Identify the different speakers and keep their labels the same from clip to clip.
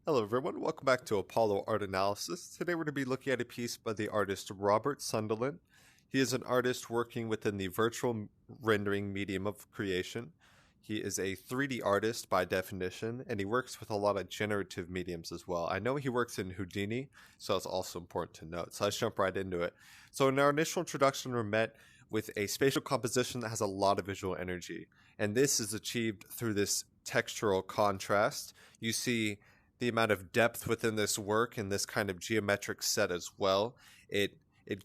Speaker 1: Hello everyone, welcome back to Apollo Art Analysis. Today we're going to be looking at a piece by the artist Robert Sundelin. He is an artist working within the virtual rendering medium of creation. He is a 3D artist by definition, and he works with a lot of generative mediums as well. I know he works in Houdini, so it's also important to note. So let's jump right into it. So in our initial introduction, we're met with a spatial composition that has a lot of visual energy, and this is achieved through this textural contrast. You see the amount of depth within this work and this kind of geometric set as well. It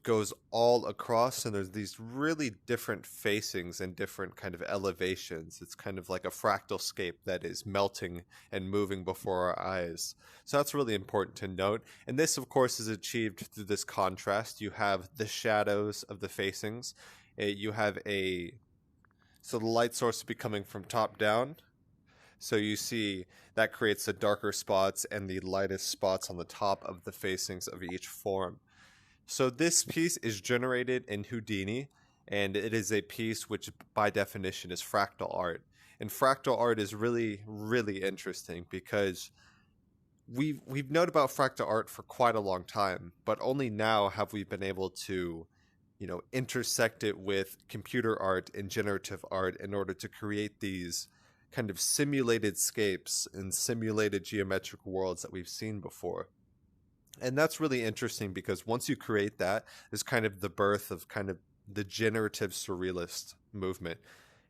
Speaker 1: goes all across, and there's these really different facings and different kind of elevations. It's kind of like a fractal scape that is melting and moving before our eyes. So that's really important to note. And this, of course, is achieved through this contrast. You have the shadows of the facings. You have so the light source will be coming from top down. So you see that creates the darker spots and the lightest spots on the top of the facings of each form. So this piece is generated in Houdini, and it is a piece which by definition is fractal art. And fractal art is really, really interesting because we've known about fractal art for quite a long time, but only now have we been able to intersect it with computer art and generative art in order to create these kind of simulated scapes and simulated geometric worlds that we've seen before. And that's really interesting because once you create that, is kind of the birth of kind of the generative surrealist movement,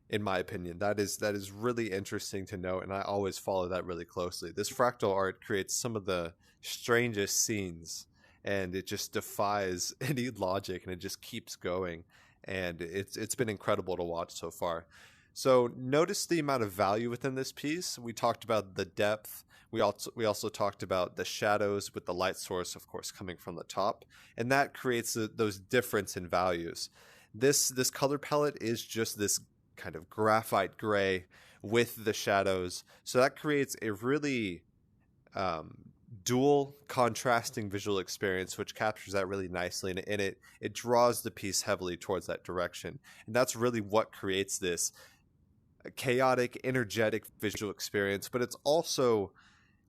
Speaker 1: in my opinion. That is really interesting to note, and I always follow that really closely. This fractal art creates some of the strangest scenes, and it just defies any logic, and it just keeps going. And it's been incredible to watch so far. So notice the amount of value within this piece. We talked about the depth. We also talked about the shadows with the light source, of course, coming from the top, and that creates those difference in values. This color palette is just this kind of graphite gray with the shadows, so that creates a really dual contrasting visual experience, which captures that really nicely, and it draws the piece heavily towards that direction, and that's really what creates this chaotic, energetic visual experience. But it's also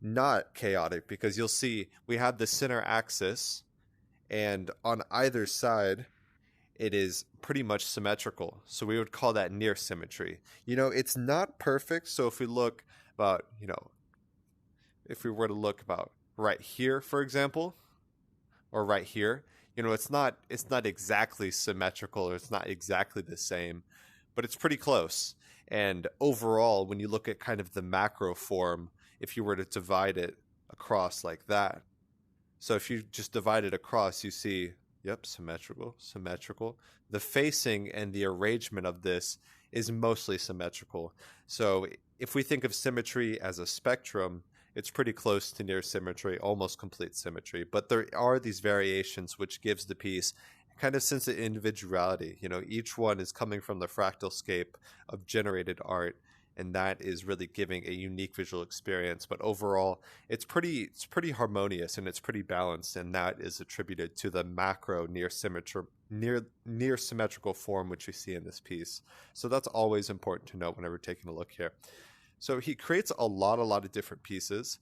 Speaker 1: not chaotic because you'll see we have the center axis, and on either side it is pretty much symmetrical. So we would call that near symmetry. It's not perfect. So if we look about, if we were to look about right here, for example, or right here, it's not exactly symmetrical, or it's not exactly the same, but it's pretty close. And overall, when you look at kind of the macro form, if you were to divide it across like that, so if you just divide it across, you see, yep, symmetrical. The facing and the arrangement of this is mostly symmetrical. So if we think of symmetry as a spectrum, it's pretty close to near symmetry, almost complete symmetry. But there are these variations which gives the piece kind of sense of individuality. Each one is coming from the fractal scape of generated art, and that is really giving a unique visual experience. But overall, it's pretty harmonious, and it's pretty balanced, and that is attributed to the macro near symmetrical form which we see in this piece. So that's always important to note whenever taking a look here. So he creates a lot of different pieces.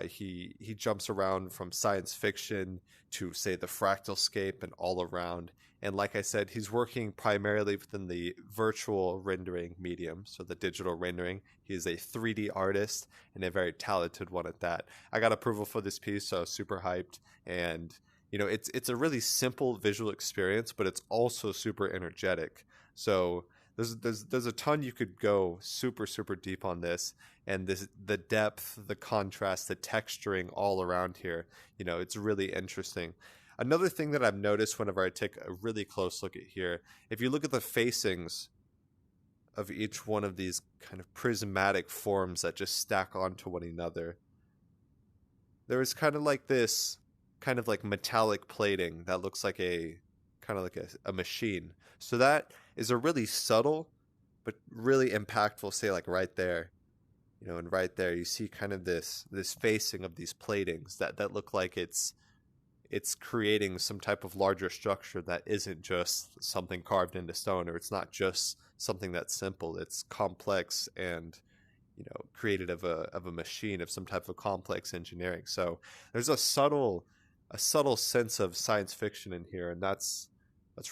Speaker 1: He jumps around from science fiction to, say, the fractal scape and all around. And like I said, he's working primarily within the virtual rendering medium, so the digital rendering. He's a 3D artist and a very talented one at that. I got approval for this piece, so I was super hyped. And it's a really simple visual experience, but it's also super energetic. So there's a ton you could go super deep on this, and the depth, the contrast, the texturing all around here, it's really interesting. Another thing that I've noticed whenever I take a really close look at here, if you look at the facings of each one of these kind of prismatic forms that just stack onto one another, there is kind of like this kind of like metallic plating that looks like a kind of like a machine. So that is a really subtle but really impactful, say like right there, and right there you see kind of this facing of these platings that look like it's creating some type of larger structure that isn't just something carved into stone, or it's not just something that's simple. It's complex and created of a machine, of some type of complex engineering. So there's a subtle sense of science fiction in here, and that's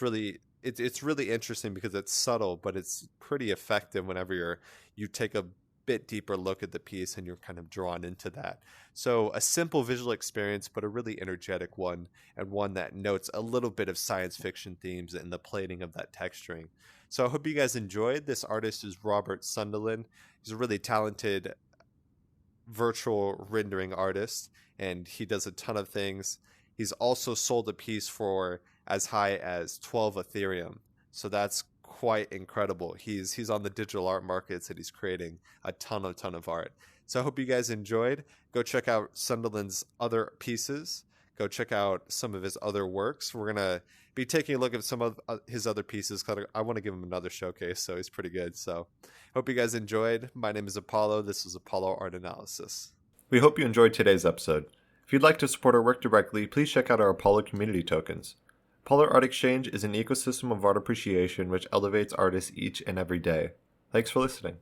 Speaker 1: really it's really interesting because it's subtle, but it's pretty effective whenever you take a bit deeper look at the piece and you're kind of drawn into that. So a simple visual experience, but a really energetic one, and one that notes a little bit of science fiction themes in the plating of that texturing. So I hope you guys enjoyed. This artist is Robert Sundelin. He's a really talented virtual rendering artist, and he does a ton of things. He's also sold a piece for as high as 12 Ethereum. So that's quite incredible. He's on the digital art markets, and he's creating a ton of art. So I hope you guys enjoyed. Go check out Sundelin's other pieces. Go check out some of his other works. We're going to be taking a look at some of his other pieces. I want to give him another showcase, so he's pretty good. So hope you guys enjoyed. My name is Apollo. This is Apollo Art Analysis. We hope you enjoyed today's episode. If you'd like to support our work directly, please check out our Apollo community tokens. Apollo Art Exchange is an ecosystem of art appreciation which elevates artists each and every day. Thanks for listening.